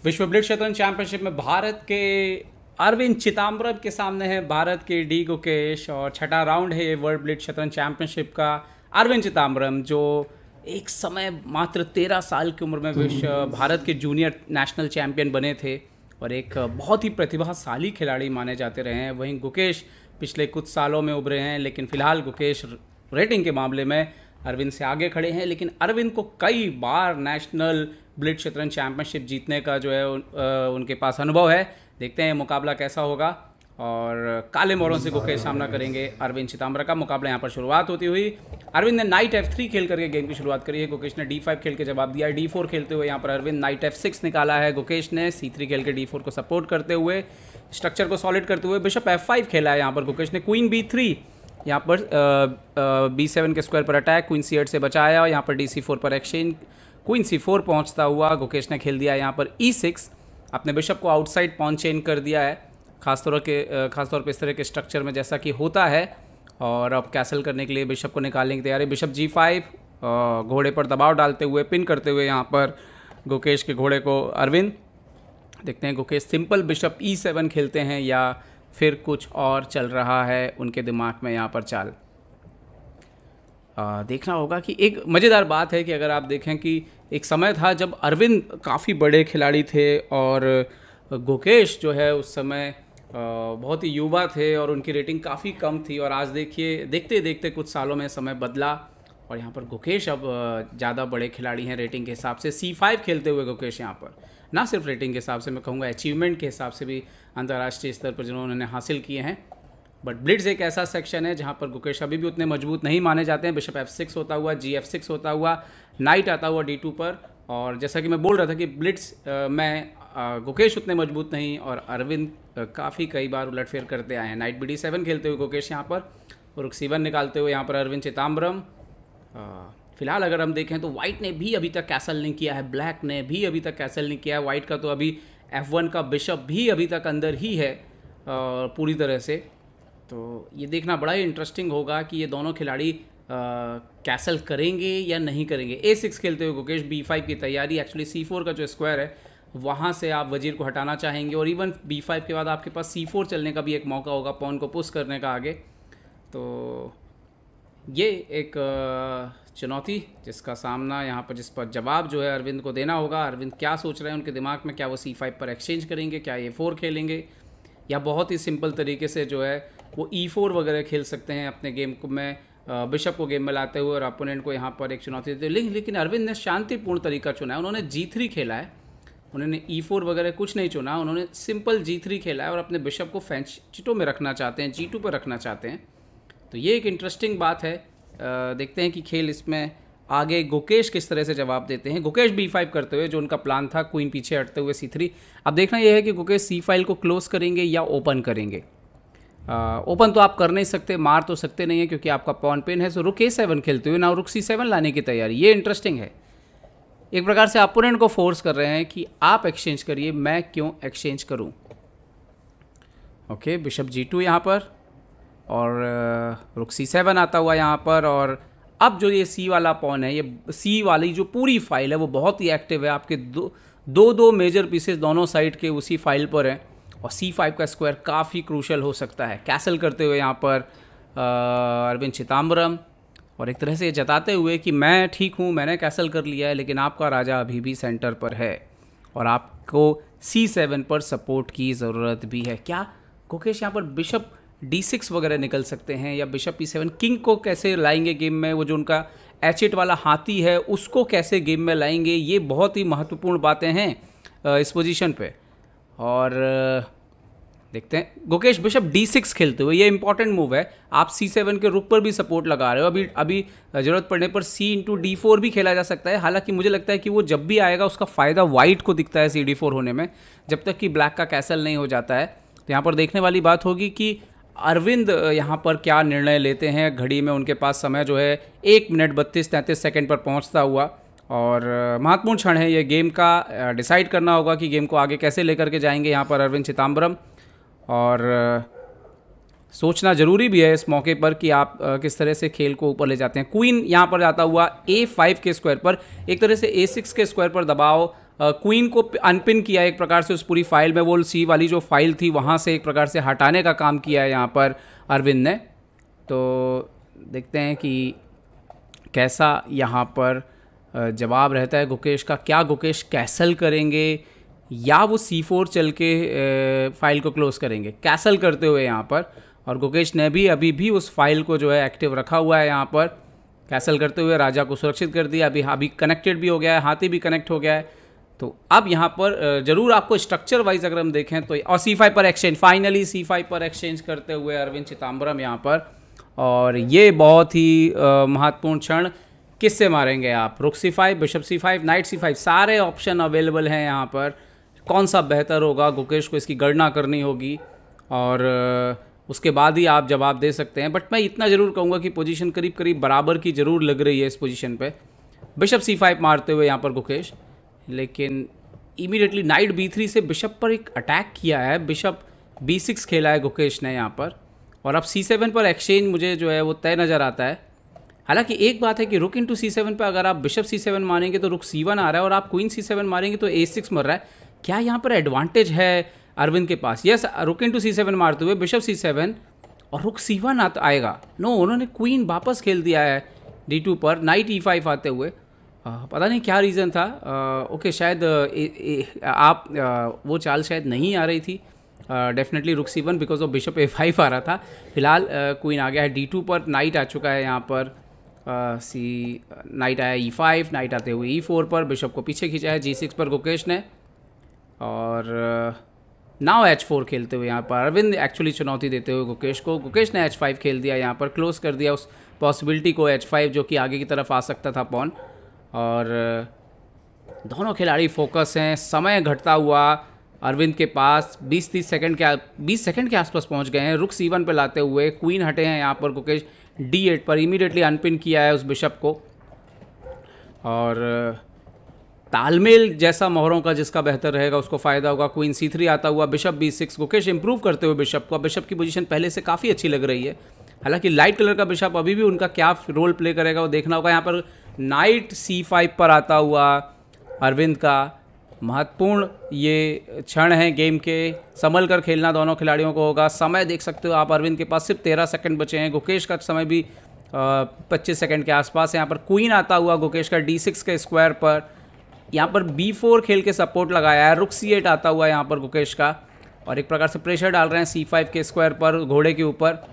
विश्व ब्लिट्ज शतरंज चैंपियनशिप में भारत के अरविंद चिदम्बरम के सामने है भारत के डी गुकेश, और छठा राउंड है ये वर्ल्ड ब्लिट्ज शतरंज चैंपियनशिप का। अरविंद चिदम्बरम जो एक समय मात्र 13 साल की उम्र में विश्व भारत के जूनियर नेशनल चैंपियन बने थे और एक बहुत ही प्रतिभाशाली खिलाड़ी माने जाते रहे हैं। वहीं गुकेश पिछले कुछ सालों में उभरे हैं, लेकिन फिलहाल गुकेश रेटिंग के मामले में अरविंद से आगे खड़े हैं। लेकिन अरविंद को कई बार नेशनल ब्लिट्ज शतरंज चैंपियनशिप जीतने का जो है उनके पास अनुभव है। देखते हैं मुकाबला कैसा होगा। और काले मोरों से गुकेश सामना करेंगे अरविंद चिदम्बरम का। मुकाबला यहाँ पर शुरुआत होती हुई अरविंद ने नाइट F3 खेल करके गेम की शुरुआत करी है। गुकेश ने D5 खेल के जवाब दिया है। D4 खेलते हुए यहाँ पर अरविंद नाइट F6 निकाला है। गुकेश ने C3 खेल के D4 को सपोर्ट करते हुए स्ट्रक्चर को सॉलिड करते हुए बिशप F5 खेला है। यहाँ पर गुकेश ने क्वीन B3, यहाँ पर B7 के स्क्वायर पर अटैक, क्वीन C8 से बचाया और यहाँ पर DC4 पर एक्सचेंज, क्वीन C4 पहुँचता हुआ गुकेश ने खेल दिया यहाँ पर E6, अपने बिशप को आउटसाइड पॉन चेंज कर दिया है, खासतौर पे इस तरह के स्ट्रक्चर में जैसा कि होता है। और अब कैसल करने के लिए बिशप को निकालने की तैयारी। बिशप G5, घोड़े पर दबाव डालते हुए पिन करते हुए यहाँ पर गुकेश के घोड़े को अरविंद। देखते हैं गुकेश सिंपल बिशप E7 खेलते हैं या फिर कुछ और चल रहा है उनके दिमाग में यहाँ पर चाल। देखना होगा कि एक मज़ेदार बात है कि अगर आप देखें कि एक समय था जब अरविंद काफ़ी बड़े खिलाड़ी थे और गुकेश जो है उस समय बहुत ही युवा थे और उनकी रेटिंग काफ़ी कम थी। और आज देखिए देखते देखते कुछ सालों में समय बदला और यहाँ पर गुकेश अब ज़्यादा बड़े खिलाड़ी हैं रेटिंग के हिसाब से। C5 खेलते हुए गुकेश यहाँ पर ना सिर्फ रेटिंग के हिसाब से, मैं कहूँगा अचीवमेंट के हिसाब से भी अंतर्राष्ट्रीय स्तर पर जिन्होंने हासिल किए हैं। बट ब्लिट्ज एक ऐसा सेक्शन है जहाँ पर गुकेश अभी भी उतने मजबूत नहीं माने जाते हैं। बिशप F6 होता हुआ, GF6 होता हुआ, नाइट आता हुआ D2 पर। और जैसा कि मैं बोल रहा था कि ब्लिट्ज में गुकेश उतने मजबूत नहीं और अरविंद काफ़ी कई बार उलटफेर करते आए हैं। नाइट BD7 खेलते हुए गुकेश यहाँ पर, रुक C1 निकालते हुए यहाँ पर अरविंद चिदम्बरम। फिलहाल अगर हम देखें तो वाइट ने भी अभी तक कैसल नहीं किया है, ब्लैक ने भी अभी तक कैसल नहीं किया है। वाइट का तो अभी F1 का बिशप भी अभी तक अंदर ही है पूरी तरह से। तो ये देखना बड़ा ही इंटरेस्टिंग होगा कि ये दोनों खिलाड़ी कैसल करेंगे या नहीं करेंगे। A6 खेलते हुए गुकेश, B5 की तैयारी। एक्चुअली C4 का जो स्क्वायर है वहाँ से आप वजीर को हटाना चाहेंगे और इवन B5 के बाद आपके पास C4 चलने का भी एक मौका होगा पॉन को पुश करने का आगे। तो ये एक चुनौती जिसका सामना यहाँ पर, जिस पर जवाब जो है अरविंद को देना होगा। अरविंद क्या सोच रहे हैं उनके दिमाग में, क्या वो C5 पर एक्सचेंज करेंगे, क्या A4 खेलेंगे, या बहुत ही सिंपल तरीके से जो है वो E4 वगैरह खेल सकते हैं अपने गेम को में बिशप को गेम में लाते हुए और अपोनेंट को यहाँ पर एक चुनौती देते हुए। लेकिन अरविंद ने शांतिपूर्ण तरीका चुना है। उन्होंने G3 खेला है, उन्होंने E4 वगैरह कुछ नहीं चुना, उन्होंने सिंपल G3 खेला है और अपने बिशप को फेंचिटो में रखना चाहते हैं, G2 पर रखना चाहते हैं। तो ये एक इंटरेस्टिंग बात है। देखते हैं कि खेल इसमें आगे गुकेश किस तरह से जवाब देते हैं। गुकेश B5 करते हुए, जो उनका प्लान था, क्वीन पीछे हटते हुए C3। अब देखना यह है कि गुकेश C फाइल को क्लोज करेंगे या ओपन करेंगे। ओपन तो आप कर नहीं सकते, मार तो सकते नहीं है क्योंकि आपका पॉन पिन है। सो रुक A7 खेलते हुए ना रुक C7 लाने की तैयारी। ये इंटरेस्टिंग है। एक प्रकार से अपोनेंट को फोर्स कर रहे हैं कि आप एक्सचेंज करिए, मैं क्यों एक्सचेंज करूं। ओके, बिशप G2 यहाँ पर और रुक C7 आता हुआ यहाँ पर। और अब जो ये C वाला पॉन है, ये C वाली जो पूरी फाइल है वो बहुत ही एक्टिव है। आपके दो मेजर पीसेस दोनों साइड के उसी फाइल पर हैं और C5 का स्क्वायर काफ़ी क्रूशल हो सकता है। कैसल करते हुए यहाँ पर अरविंद चिदम्बरम और एक तरह से ये जताते हुए कि मैं ठीक हूँ, मैंने कैसल कर लिया है, लेकिन आपका राजा अभी भी सेंटर पर है और आपको C7 पर सपोर्ट की ज़रूरत भी है। क्या गुकेश यहाँ पर बिशप D6 वगैरह निकल सकते हैं या बिशप E7? किंग को कैसे लाएंगे गेम में, वो जो उनका H8 वाला हाथी है उसको कैसे गेम में लाएंगे, ये बहुत ही महत्वपूर्ण बातें हैं इस पोजीशन पे। और देखते हैं गुकेश बिशप D6 खेलते हुए, ये इंपॉर्टेंट मूव है। आप C7 के रुक पर भी सपोर्ट लगा रहे हो। अभी ज़रूरत पड़ने पर C/D4 भी खेला जा सकता है। हालांकि मुझे लगता है कि वो जब भी आएगा उसका फ़ायदा वाइट को दिखता है CD4 होने में, जब तक कि ब्लैक का कैसल नहीं हो जाता है। तो यहाँ पर देखने वाली बात होगी कि अरविंद यहाँ पर क्या निर्णय लेते हैं। घड़ी में उनके पास समय जो है 1 मिनट 32-33 सेकेंड पर पहुँचता हुआ और महत्वपूर्ण क्षण है ये गेम का। डिसाइड करना होगा कि गेम को आगे कैसे लेकर के जाएंगे यहाँ पर अरविंद चिदम्बरम। और सोचना ज़रूरी भी है इस मौके पर कि आप किस तरह से खेल को ऊपर ले जाते हैं। क्वीन यहाँ पर जाता हुआ A5 के स्क्वायर पर, एक तरह से A6 के स्क्वायर पर दबाव क्वीन को अनपिन किया एक प्रकार से उस पूरी फाइल में, वो सी वाली जो फाइल थी वहाँ से एक प्रकार से हटाने का काम किया है यहाँ पर अरविंद ने। तो देखते हैं कि कैसा यहाँ पर जवाब रहता है गुकेश का। क्या गुकेश कैसल करेंगे या वो C4 चल के फाइल को क्लोज करेंगे? कैसल करते हुए यहाँ पर, और गुकेश ने भी अभी भी उस फाइल को जो है एक्टिव रखा हुआ है यहाँ पर। कैसल करते हुए राजा को सुरक्षित कर दिया, अभी कनेक्टेड भी हो गया है, हाथी भी कनेक्ट हो गया है। तो अब यहाँ पर ज़रूर आपको स्ट्रक्चर वाइज अगर हम देखें तो, और C5 पर एक्सचेंज, फाइनली C5 पर एक्सचेंज करते हुए अरविंद चिदम्बरम यहाँ पर। और ये बहुत ही महत्वपूर्ण क्षण। किससे मारेंगे आप? रुक C5, bishop C5, night C5, सारे ऑप्शन अवेलेबल हैं यहाँ पर। कौन सा बेहतर होगा, गुकेश को इसकी गणना करनी होगी और उसके बाद ही आप जवाब दे सकते हैं। बट मैं इतना ज़रूर कहूँगा कि पोजीशन करीब करीब बराबर की ज़रूर लग रही है इस पोजीशन पे। बिशप C5 मारते हुए यहाँ पर गुकेश, लेकिन इमीडिएटली नाइट B3 से बिशप पर एक अटैक किया है, बिशप B6 खेला है गुकेश ने यहाँ पर। और अब C7 पर एक्सचेंज मुझे जो है वो तय नज़र आता है। हालांकि एक बात है कि रुक इंटू C7 पे अगर आप बिशप C7 मारेंगे तो रुक C1 आ रहा है, और आप क्वीन C7 मारेंगे तो A6 मर रहा है। क्या यहाँ पर एडवांटेज है अरविंद के पास? यस, रुक इंटू C7 मारते हुए बिशप C7 और रुक C1 आएगा। नो, उन्होंने क्वीन वापस खेल दिया है D2 पर, नाइट E5 आते हुए। पता नहीं क्या रीज़न था। ओके, शायद वो चाल शायद नहीं आ रही थी। डेफिनेटली रुक C1 because of bishop A5 आ रहा था। फिलहाल क्वीन आ गया है D2 पर, नाइट आ चुका है यहाँ पर। नाइट आया E5, नाइट आते हुए E4 पर, बिशप को पीछे खींचा है G6 पर गुकेश ने। और नाउ H4 खेलते हुए यहाँ पर अरविंद एक्चुअली चुनौती देते हुए गुकेश को। गुकेश ने H5 खेल दिया यहाँ पर, क्लोज कर दिया उस पॉसिबिलिटी को H5 जो कि आगे की तरफ आ सकता था पॉन। और दोनों खिलाड़ी फोकस हैं। समय घटता हुआ अरविंद के पास 20 सेकंड के आसपास पहुंच गए हैं। रुक C1 पे लाते हुए क्वीन हटे हैं यहाँ पर गुकेश। D8 पर इमीडिएटली अनपिन किया है उस बिशप को। और तालमेल जैसा मोहरों का जिसका बेहतर रहेगा उसको फ़ायदा होगा। क्वीन C3 आता हुआ, बिशप B6, गुकेश इंप्रूव करते हुए बिशप को। बिशप की पोजीशन पहले से काफ़ी अच्छी लग रही है। हालांकि लाइट कलर का बिशप अभी भी उनका क्या रोल प्ले करेगा वो देखना होगा। यहाँ पर नाइट C5 पर आता हुआ अरविंद का महत्वपूर्ण ये क्षण है गेम के। संभल कर खेलना दोनों खिलाड़ियों को होगा। समय देख सकते हो आप, अरविंद के पास सिर्फ 13 सेकंड बचे हैं। गुकेश का समय भी 25 सेकंड के आसपास है। यहाँ पर क्वीन आता हुआ गुकेश का D6 के स्क्वायर पर। यहाँ पर B4 खेल के सपोर्ट लगाया है। रुक C8 आता हुआ यहाँ पर गुकेश का, और एक प्रकार से प्रेशर डाल रहे हैं C5 के स्क्वायर पर घोड़े के ऊपर।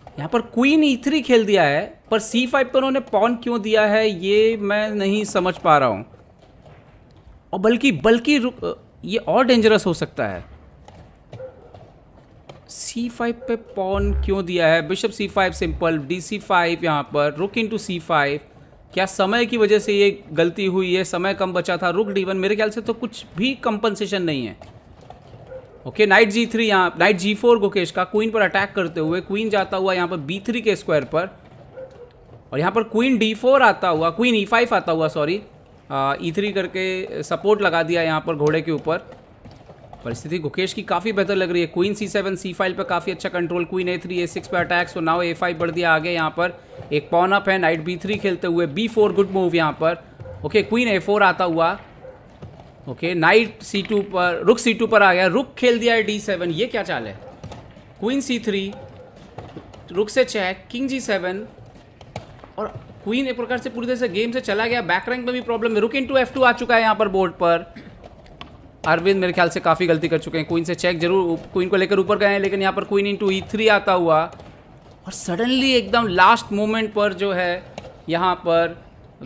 यहाँ पर क्वीन E3 खेल दिया है, पर C5 पर उन्होंने पॉन क्यों दिया है ये मैं नहीं समझ पा रहा हूँ। और बल्कि ये और डेंजरस हो सकता है। C5 पे पॉन क्यों दिया है? बिशप C5 सिंपल, DC5 यहाँ पर, रुक इंटू C5। क्या समय की वजह से ये गलती हुई है? समय कम बचा था। रुक D1, मेरे ख्याल से तो कुछ भी कंपनसेशन नहीं है। ओके, नाइट G3 यहाँ, नाइट G4 गुकेश का क्वीन पर अटैक करते हुए। क्वीन जाता हुआ यहाँ पर B3 के स्क्वायर पर, और यहाँ पर क्वीन D4 आता हुआ, क्वीन E5 आता हुआ, सॉरी, E3 करके सपोर्ट लगा दिया यहाँ पर घोड़े के ऊपर। परिस्थिति गुकेश की काफ़ी बेहतर लग रही है। क्वीन C7 C5 पर काफ़ी अच्छा कंट्रोल, क्वीन A3 A6 पे अटैक। सो नाउ A5 बढ़ दिया आगे। यहाँ पर एक पॉन अप है। नाइट B3 खेलते हुए B4, गुड मूव यहाँ पर। ओके, क्वीन A4 आता हुआ। ओके, नाइट C2 पर, रुक C2 पर आ गया। रुक खेल दिया है D7। ये क्या चाल है? क्वीन C3, रुक से चेक, किंग G7, और क्वीन एक प्रकार से पूरी तरह से गेम से चला गया। बैक रैंक में भी प्रॉब्लम है। रुक इंटू F2 आ चुका है यहाँ पर बोर्ड पर। अरविंद मेरे ख्याल से काफ़ी गलती कर चुके हैं। क्वीन से चेक जरूर, क्वीन को लेकर ऊपर गए हैं, लेकिन यहाँ पर क्वीन इंटू E3 आता हुआ, और सडनली एकदम लास्ट मोमेंट पर जो है यहाँ पर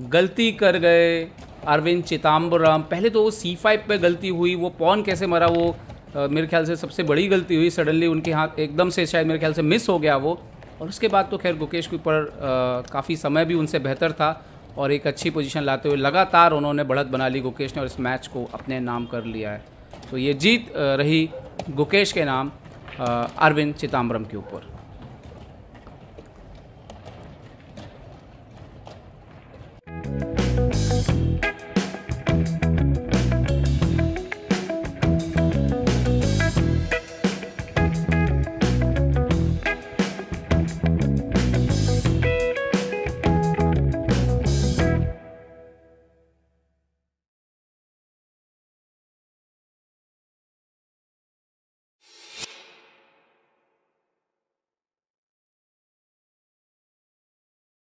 गलती कर गए अरविंद चिदम्बरम। पहले तो वो C5 पे गलती हुई, वो पॉन कैसे मरा वो मेरे ख्याल से सबसे बड़ी गलती हुई। सडनली उनके हाथ एकदम से शायद मेरे ख्याल से मिस हो गया वो, और उसके बाद तो खैर गुकेश के ऊपर काफ़ी समय भी उनसे बेहतर था, और एक अच्छी पोजीशन लाते हुए लगातार उन्होंने बढ़त बना ली गुकेश ने, और इस मैच को अपने नाम कर लिया है। तो ये जीत रही गुकेश के नाम अरविंद चिदम्बरम के ऊपर।